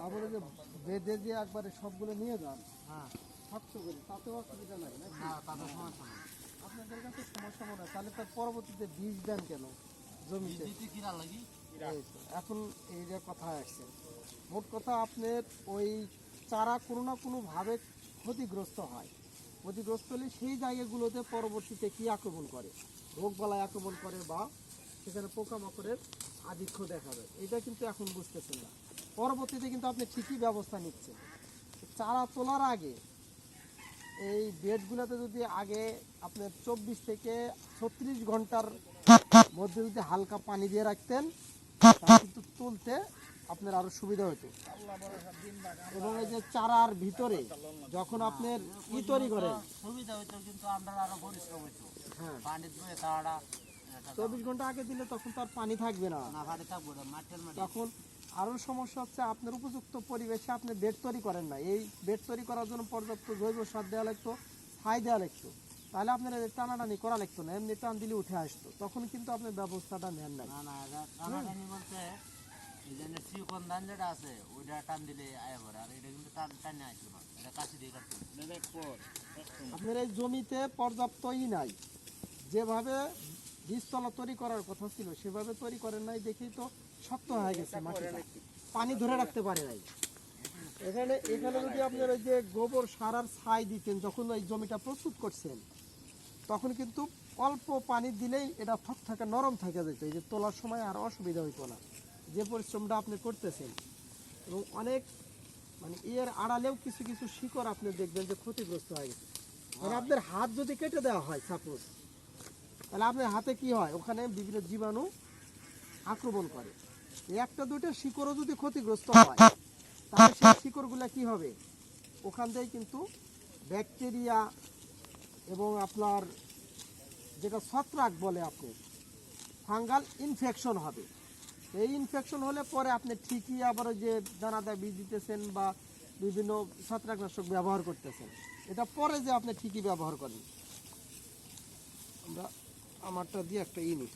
আবার যে বেঁধে দিয়ে একবারে সবগুলো নিয়ে যান, হ্যাঁ, শক্ত করে, তাতেও অসুবিধা নাই নাকি? না তাদের সমস্যা নেই। আপনাদের কাছে সমস্যা মনে হয়, তাহলে তার পরবর্তীতে বীজ দেন কেন জমিতে? দিতে কিরা লাগি? এই তো, এখন এই যে কথা আসছে, মোট কথা আপনার ওই চারা কোনো না কোনোভাবে ক্ষতিগ্রস্ত হয়। ক্ষতিগ্রস্ত হলে সেই জায়গাগুলোতে পরবর্তীতে কি আক্রমণ করে, রোগবালাই আক্রমণ করে বা সেখানে পোকামাকড়ের আধিক্য দেখাবে, এটা কিন্তু এখন বুঝতেছেন না। পরবর্তীতে কিন্তু আপনি ঠিকই ব্যবস্থা নিচ্ছেন। চারা তোলার আগে এই বেডগুলোতে যদি আগে আপনার 24 থেকে 36 ঘন্টার মধ্যে যদি হালকা পানি দিয়ে রাখতেন, তাহলে কিন্তু তুলতে আপনার আরো সুবিধা হতো। এবং এই যে চারার ভিতরে যখন আপনার ই তৈরি করেন, সুবিধা হইতো, কিন্তু আমরা আরো পরিশ্রম হইতো। হ্যাঁ, পানি ধুয়ে তাড়া 24 ঘন্টা আগে দিলে তখন তার পানি থাকবে না, না পানি থাকবো না, মাঠের মাটি। তখন আরো সমস্যা হচ্ছে আপনার উপযুক্ত পরিবেশে আপনি বেড তৈরি করেন না। এই বেড তৈরি করার জন্য পর্যাপ্ত জৈব সার দেওয়া লাগতো, ছাই দেওয়া লাগতো, তাহলে আপনার টানাটানি করা লাগতো না, এমনি টান দিলে উঠে আসতো, তখন কিন্তু আপনি ব্যবস্থাটা নেন না। না না, এটা টানাটানি বলতে এই যে চিকন ধান যেটা আছে ওইটা টান দিলে আয়া পড়ে, আর এটা কিন্তু টানে আসতো না, এটা কাছে দিয়ে কাটতো। আপনার এই জমিতে পর্যাপ্তই নাই, যেভাবে বীজতলা তৈরি করার কথা ছিল সেভাবে তৈরি করেন নাই, দেখেই তো শক্ত হয়ে গেছে মাটিটা, পানি ধরে রাখতে পারে নাই। এখানে এখানে যদি আপনার ওই যে গোবর সার আর ছাই দিতেন যখন ওই জমিটা প্রস্তুত করছেন, তখন কিন্তু অল্প পানি দিলেই এটা থকথকে নরম থেকে যেত, এই যে তোলার সময় আর অসুবিধা হইতো না, যে পরিশ্রমটা আপনি করতেছেন। এবং অনেক মানে এর আড়ালেও কিছু কিছু শিকড় আপনি দেখবেন যে ক্ষতিগ্রস্ত হয়ে গেছে। মানে আপনার হাত যদি কেটে দেওয়া হয় সাপোজ, তাহলে আপনার হাতে কি হয়, ওখানে বিভিন্ন জীবাণু আক্রমণ করে। এই একটা দুইটা শিকড়ও যদি ক্ষতিগ্রস্ত হয়, তাহলে সেই শিকড়গুলো কি হবে, ওখান থেকে কিন্তু ব্যাকটেরিয়া এবং আপনার যেটা ছত্রাক বলে আপনি ফাঙ্গাল ইনফেকশন হবে। এই ইনফেকশন হলে পরে আপনি ঠিকই আবার ওই যে দানাদার বীজ দিতেছেন বা বিভিন্ন ছত্রাকনাশক ব্যবহার করতেছেন, এটা পরে যে আপনি ঠিকই ব্যবহার করেন। আমরা আমারটা দিয়ে একটা নিই।